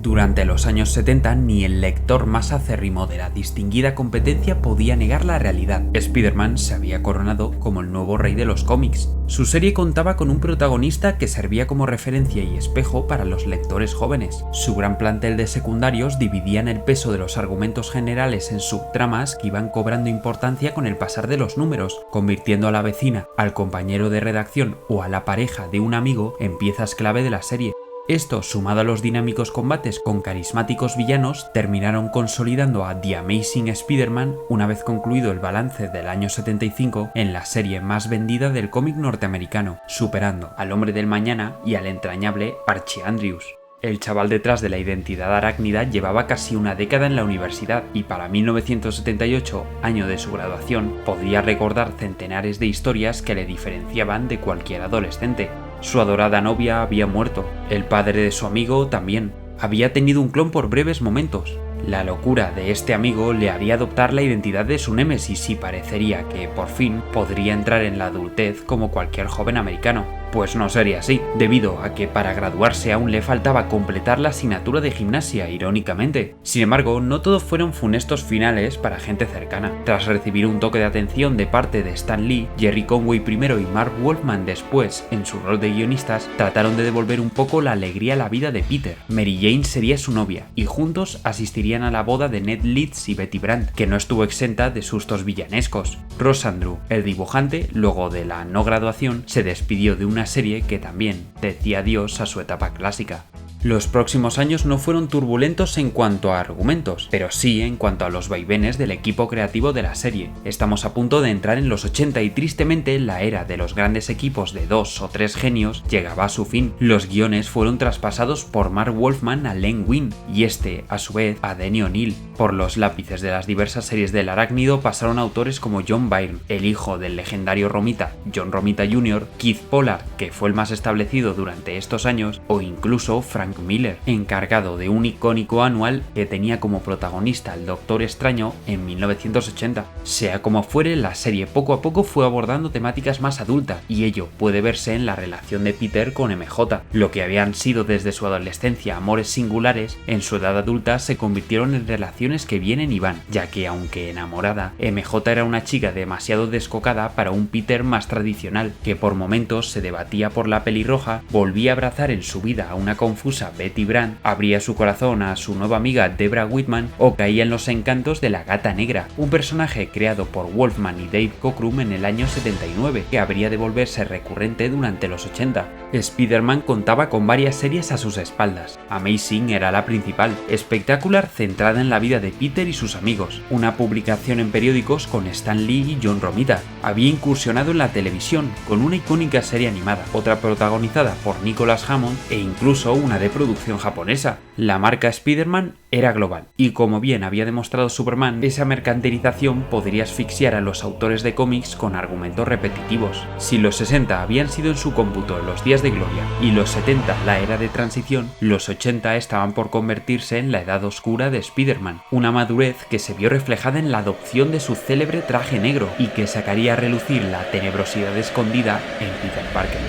Durante los años 70, ni el lector más acérrimo de la distinguida competencia podía negar la realidad. Spider-Man se había coronado como el nuevo rey de los cómics. Su serie contaba con un protagonista que servía como referencia y espejo para los lectores jóvenes. Su gran plantel de secundarios dividían el peso de los argumentos generales en subtramas que iban cobrando importancia con el pasar de los números, convirtiendo a la vecina, al compañero de redacción o a la pareja de un amigo en piezas clave de la serie. Esto, sumado a los dinámicos combates con carismáticos villanos, terminaron consolidando a The Amazing Spider-Man, una vez concluido el balance del año 75, en la serie más vendida del cómic norteamericano, superando al Hombre del Mañana y al entrañable Archie Andrews. El chaval detrás de la identidad arácnida llevaba casi una década en la universidad y para 1978, año de su graduación, podía recordar centenares de historias que le diferenciaban de cualquier adolescente. Su adorada novia había muerto, el padre de su amigo también. Había tenido un clon por breves momentos. La locura de este amigo le haría adoptar la identidad de su némesis y parecería que, por fin, podría entrar en la adultez como cualquier joven americano. Pues no sería así, debido a que para graduarse aún le faltaba completar la asignatura de gimnasia, irónicamente. Sin embargo, no todos fueron funestos finales para gente cercana. Tras recibir un toque de atención de parte de Stan Lee, Jerry Conway primero y Marv Wolfman después, en su rol de guionistas, trataron de devolver un poco la alegría a la vida de Peter. Mary Jane sería su novia, y juntos asistirían a la boda de Ned Leeds y Betty Brant, que no estuvo exenta de sustos villanescos. Ross Andru, el dibujante, luego de la no graduación, se despidió de una serie que también decía adiós a su etapa clásica. Los próximos años no fueron turbulentos en cuanto a argumentos, pero sí en cuanto a los vaivenes del equipo creativo de la serie. Estamos a punto de entrar en los 80 y tristemente la era de los grandes equipos de 2 o 3 genios llegaba a su fin. Los guiones fueron traspasados por Marv Wolfman a Len Wein y este, a su vez, a Denny O'Neil. Por los lápices de las diversas series del arácnido pasaron autores como John Byrne, el hijo del legendario Romita, John Romita Jr., Keith Pollard, que fue el más establecido durante estos años, o incluso Frank Miller, encargado de un icónico anual que tenía como protagonista al Doctor Extraño en 1980. Sea como fuere, la serie poco a poco fue abordando temáticas más adultas, y ello puede verse en la relación de Peter con MJ. Lo que habían sido desde su adolescencia amores singulares, en su edad adulta se convirtieron en relaciones que vienen y van, ya que aunque enamorada, MJ era una chica demasiado descocada para un Peter más tradicional, que por momentos se debatía por la pelirroja, volvía a abrazar en su vida a una confusa Betty Brant, abría su corazón a su nueva amiga Debra Whitman o caía en los encantos de la Gata Negra, un personaje creado por Wolfman y Dave Cockrum en el año 79 que habría de volverse recurrente durante los 80. Spider-Man contaba con varias series a sus espaldas. Amazing era la principal, espectacular centrada en la vida de Peter y sus amigos, una publicación en periódicos con Stan Lee y John Romita. Había incursionado en la televisión con una icónica serie animada, otra protagonizada por Nicholas Hammond e incluso una de producción japonesa. La marca Spider-Man era global, y como bien había demostrado Superman, esa mercantilización podría asfixiar a los autores de cómics con argumentos repetitivos. Si los 60 habían sido en su cómputo los días de gloria y los 70 la era de transición, los 80 estaban por convertirse en la edad oscura de Spider-Man, una madurez que se vio reflejada en la adopción de su célebre traje negro y que sacaría a relucir la tenebrosidad escondida en Peter Parker.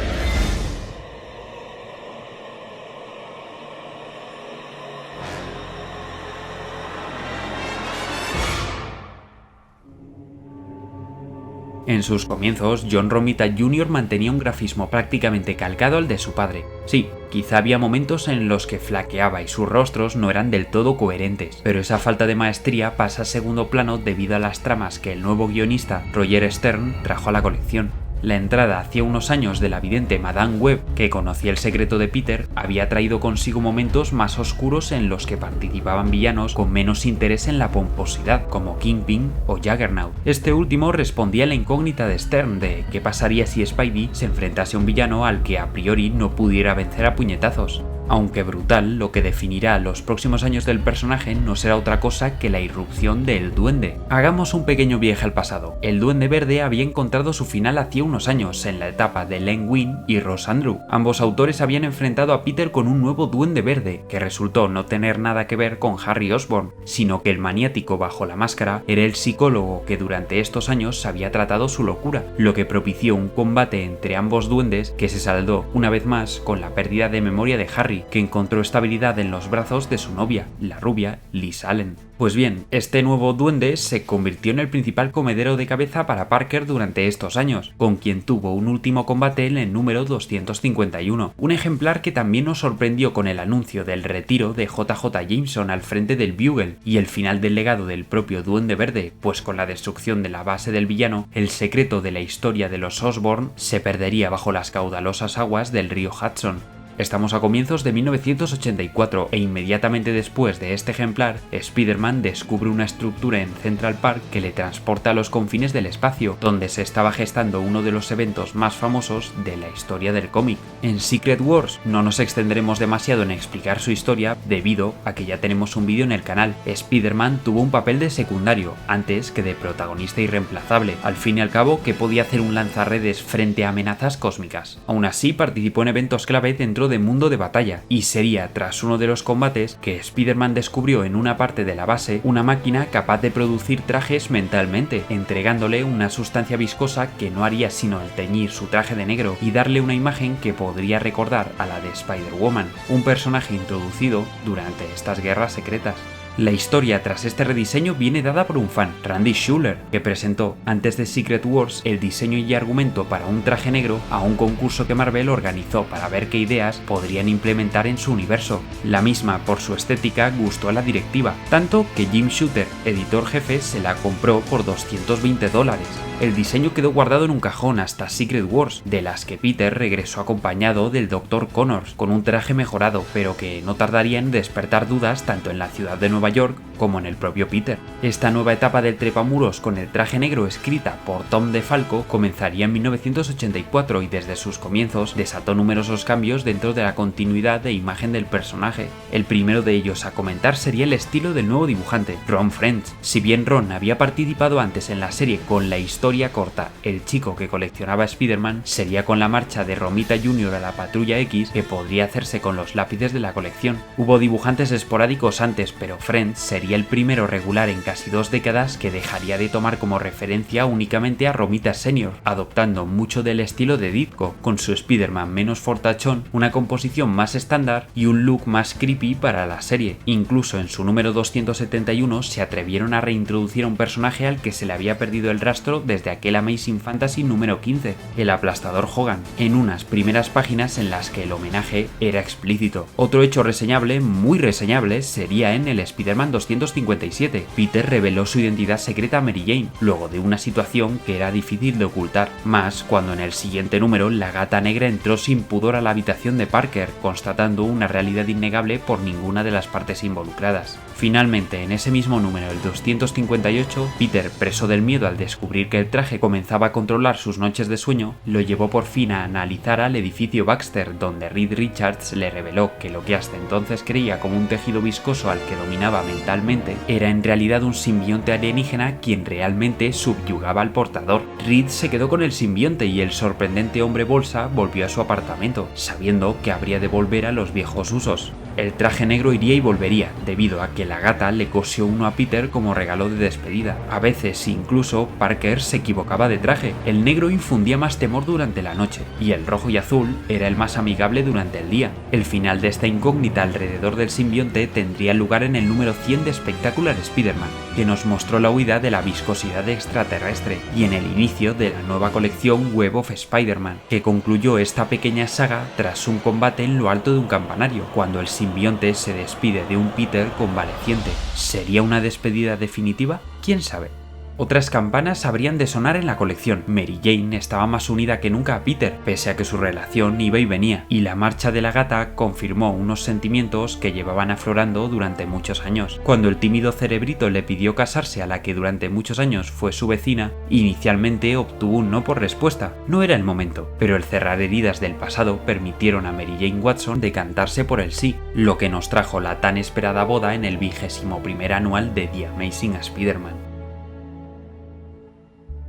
En sus comienzos, John Romita Jr. mantenía un grafismo prácticamente calcado al de su padre. Sí, quizá había momentos en los que flaqueaba y sus rostros no eran del todo coherentes, pero esa falta de maestría pasa a segundo plano debido a las tramas que el nuevo guionista Roger Stern trajo a la colección. La entrada hacía unos años de la vidente Madame Web, que conocía el secreto de Peter, había traído consigo momentos más oscuros en los que participaban villanos con menos interés en la pomposidad, como Kingpin o Juggernaut. Este último respondía a la incógnita de Stern de qué pasaría si Spidey se enfrentase a un villano al que a priori no pudiera vencer a puñetazos. Aunque brutal, lo que definirá los próximos años del personaje no será otra cosa que la irrupción del Duende. Hagamos un pequeño viaje al pasado. El Duende Verde había encontrado su final hacía unos años, en la etapa de Len Wein y Ross Andru. Ambos autores habían enfrentado a Peter con un nuevo Duende Verde, que resultó no tener nada que ver con Harry Osborn, sino que el maniático bajo la máscara era el psicólogo que durante estos años había tratado su locura, lo que propició un combate entre ambos duendes que se saldó, una vez más, con la pérdida de memoria de Harry, Harry, que encontró estabilidad en los brazos de su novia, la rubia Liz Allen. Pues bien, este nuevo duende se convirtió en el principal comedero de cabeza para Parker durante estos años, con quien tuvo un último combate en el número 251, un ejemplar que también nos sorprendió con el anuncio del retiro de JJ Jameson al frente del Bugle y el final del legado del propio Duende Verde, pues con la destrucción de la base del villano, el secreto de la historia de los Osborn se perdería bajo las caudalosas aguas del río Hudson. Estamos a comienzos de 1984 e inmediatamente después de este ejemplar, Spider-Man descubre una estructura en Central Park que le transporta a los confines del espacio, donde se estaba gestando uno de los eventos más famosos de la historia del cómic. En Secret Wars no nos extenderemos demasiado en explicar su historia debido a que ya tenemos un vídeo en el canal. Spider-Man tuvo un papel de secundario antes que de protagonista irreemplazable, al fin y al cabo que podía hacer un lanzarredes frente a amenazas cósmicas. Aún así participó en eventos clave dentro de mundo de batalla, y sería tras uno de los combates que Spider-Man descubrió en una parte de la base una máquina capaz de producir trajes mentalmente, entregándole una sustancia viscosa que no haría sino el teñir su traje de negro y darle una imagen que podría recordar a la de Spider-Woman, un personaje introducido durante estas guerras secretas. La historia tras este rediseño viene dada por un fan, Randy Schuller, que presentó antes de Secret Wars el diseño y argumento para un traje negro a un concurso que Marvel organizó para ver qué ideas podrían implementar en su universo. La misma, por su estética, gustó a la directiva, tanto que Jim Shooter, editor jefe, se la compró por $220. El diseño quedó guardado en un cajón hasta Secret Wars, de las que Peter regresó acompañado del Dr. Connors, con un traje mejorado, pero que no tardaría en despertar dudas tanto en la ciudad de Nueva York como en el propio Peter. Esta nueva etapa del trepamuros con el traje negro escrita por Tom DeFalco comenzaría en 1984 y desde sus comienzos desató numerosos cambios dentro de la continuidad de imagen del personaje. El primero de ellos a comentar sería el estilo del nuevo dibujante, Ron Frenz. Si bien Ron había participado antes en la serie con la historia corta El chico que coleccionaba Spider-Man, sería con la marcha de Romita Jr. a la Patrulla X que podría hacerse con los lápices de la colección. Hubo dibujantes esporádicos antes, pero Frenz sería el primero regular en casi 2 décadas que dejaría de tomar como referencia únicamente a Romita Sr., adoptando mucho del estilo de Ditko, con su Spider-Man menos fortachón, una composición más estándar y un look más creepy para la serie. Incluso en su número 271 se atrevieron a reintroducir a un personaje al que se le había perdido el rastro desde aquel Amazing Fantasy número 15, el aplastador Hogan, en unas primeras páginas en las que el homenaje era explícito. Otro hecho reseñable, muy reseñable, sería en el Spider-Man 257. Peter reveló su identidad secreta a Mary Jane, luego de una situación que era difícil de ocultar, más cuando en el siguiente número la Gata Negra entró sin pudor a la habitación de Parker, constatando una realidad innegable por ninguna de las partes involucradas. Finalmente, en ese mismo número, el 258, Peter, preso del miedo al descubrir que el traje comenzaba a controlar sus noches de sueño, lo llevó por fin a analizar al edificio Baxter, donde Reed Richards le reveló que lo que hasta entonces creía como un tejido viscoso al que dominaba mentalmente era en realidad un simbionte alienígena quien realmente subyugaba al portador. Reed se quedó con el simbionte y el sorprendente hombre bolsa volvió a su apartamento, sabiendo que habría de volver a los viejos usos. El traje negro iría y volvería, debido a que la Gata le cosió uno a Peter como regalo de despedida. A veces incluso Parker se equivocaba de traje. El negro infundía más temor durante la noche, y el rojo y azul era el más amigable durante el día. El final de esta incógnita alrededor del simbionte tendría lugar en el número 100 de Spectacular Spider-Man, que nos mostró la huida de la viscosidad extraterrestre, y en el inicio de la nueva colección Web of Spider-Man, que concluyó esta pequeña saga tras un combate en lo alto de un campanario, cuando el simbionte se despide de un Peter convaleciente. ¿Sería una despedida definitiva? ¿Quién sabe? Otras campanas habrían de sonar en la colección. Mary Jane estaba más unida que nunca a Peter, pese a que su relación iba y venía, y la marcha de la Gata confirmó unos sentimientos que llevaban aflorando durante muchos años. Cuando el tímido cerebrito le pidió casarse a la que durante muchos años fue su vecina, inicialmente obtuvo un no por respuesta. No era el momento, pero el cerrar heridas del pasado permitieron a Mary Jane Watson decantarse por el sí, lo que nos trajo la tan esperada boda en el 21º anual de The Amazing Spider-Man.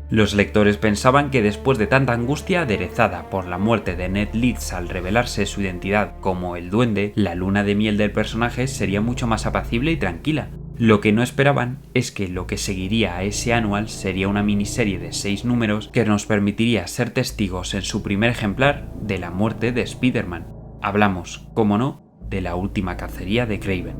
Los lectores pensaban que después de tanta angustia aderezada por la muerte de Ned Leeds al revelarse su identidad como el Duende, la luna de miel del personaje sería mucho más apacible y tranquila. Lo que no esperaban es que lo que seguiría a ese anual sería una miniserie de 6 números que nos permitiría ser testigos en su primer ejemplar de la muerte de Spider-Man. Hablamos, como no, de la última cacería de Kraven.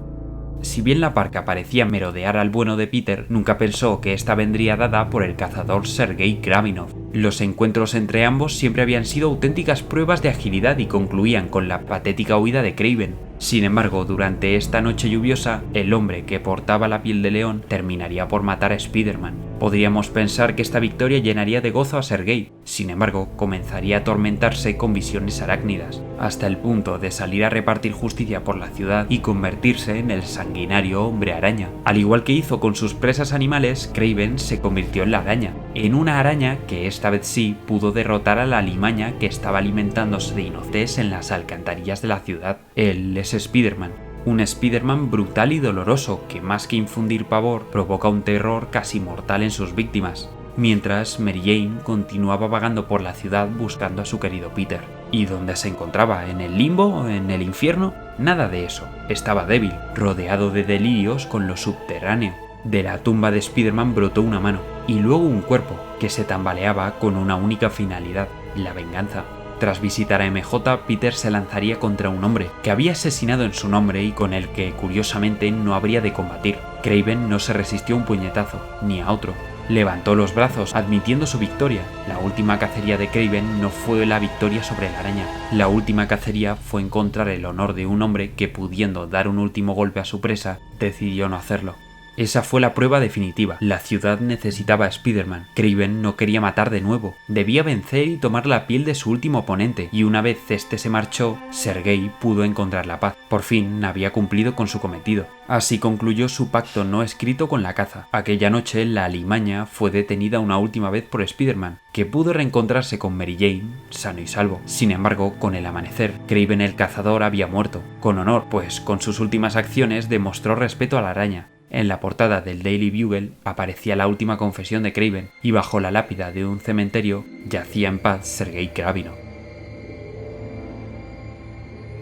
Si bien la parca parecía merodear al bueno de Peter, nunca pensó que esta vendría dada por el cazador Sergei Kravinov. Los encuentros entre ambos siempre habían sido auténticas pruebas de agilidad y concluían con la patética huida de Kraven. Sin embargo, durante esta noche lluviosa, el hombre que portaba la piel de león terminaría por matar a Spider-Man. Podríamos pensar que esta victoria llenaría de gozo a Sergei, sin embargo, comenzaría a atormentarse con visiones arácnidas, hasta el punto de salir a repartir justicia por la ciudad y convertirse en el sanguinario hombre araña. Al igual que hizo con sus presas animales, Kraven se convirtió en la araña, en una araña que esta vez sí pudo derrotar a la alimaña que estaba alimentándose de inocentes en las alcantarillas de la ciudad. Él es Spider-Man. Un Spider-Man brutal y doloroso que más que infundir pavor provoca un terror casi mortal en sus víctimas. Mientras Mary Jane continuaba vagando por la ciudad buscando a su querido Peter. ¿Y dónde se encontraba? ¿En el limbo? ¿En el infierno? Nada de eso. Estaba débil, rodeado de delirios con lo subterráneo. De la tumba de Spider-Man brotó una mano y luego un cuerpo que se tambaleaba con una única finalidad, la venganza. Tras visitar a MJ, Peter se lanzaría contra un hombre que había asesinado en su nombre y con el que, curiosamente, no habría de combatir. Kraven no se resistió a un puñetazo, ni a otro. Levantó los brazos, admitiendo su victoria. La última cacería de Kraven no fue la victoria sobre la araña. La última cacería fue encontrar el honor de un hombre que, pudiendo dar un último golpe a su presa, decidió no hacerlo. Esa fue la prueba definitiva. La ciudad necesitaba a Spider-Man. Kraven no quería matar de nuevo. Debía vencer y tomar la piel de su último oponente. Y una vez este se marchó, Sergei pudo encontrar la paz. Por fin había cumplido con su cometido. Así concluyó su pacto no escrito con la caza. Aquella noche, la alimaña fue detenida una última vez por Spider-Man, que pudo reencontrarse con Mary Jane, sano y salvo. Sin embargo, con el amanecer, Kraven el cazador había muerto. Con honor, pues con sus últimas acciones demostró respeto a la araña. En la portada del Daily Bugle aparecía la última confesión de Kraven y bajo la lápida de un cementerio yacía en paz Sergei Kravinov.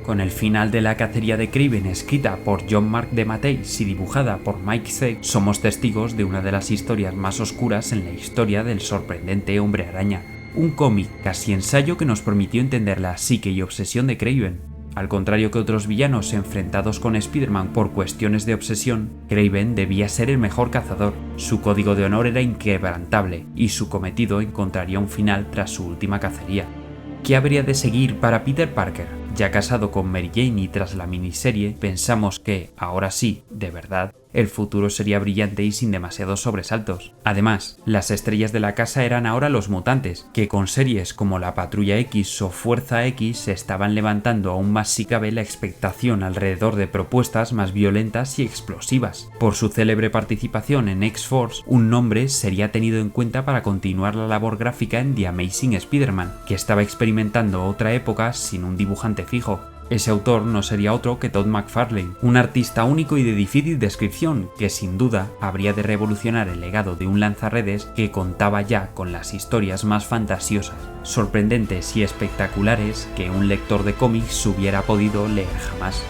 Con el final de la cacería de Kraven escrita por John Mark DeMatteis y dibujada por Mike Zeck, somos testigos de una de las historias más oscuras en la historia del sorprendente Hombre Araña. Un cómic casi ensayo que nos permitió entender la psique y obsesión de Kraven. Al contrario que otros villanos enfrentados con Spider-Man por cuestiones de obsesión, Kraven debía ser el mejor cazador. Su código de honor era inquebrantable y su cometido encontraría un final tras su última cacería. ¿Qué habría de seguir para Peter Parker? Ya casado con Mary Jane y tras la miniserie, pensamos que, ahora sí, de verdad, el futuro sería brillante y sin demasiados sobresaltos. Además, las estrellas de la casa eran ahora los mutantes, que con series como La Patrulla X o Fuerza X se estaban levantando aún más si cabe la expectación alrededor de propuestas más violentas y explosivas. Por su célebre participación en X-Force, un nombre sería tenido en cuenta para continuar la labor gráfica en The Amazing Spider-Man, que estaba experimentando otra época sin un dibujante fijo. Ese autor no sería otro que Todd McFarlane, un artista único y de difícil descripción que sin duda habría de revolucionar el legado de un lanzarredes que contaba ya con las historias más fantasiosas, sorprendentes y espectaculares que un lector de cómics hubiera podido leer jamás.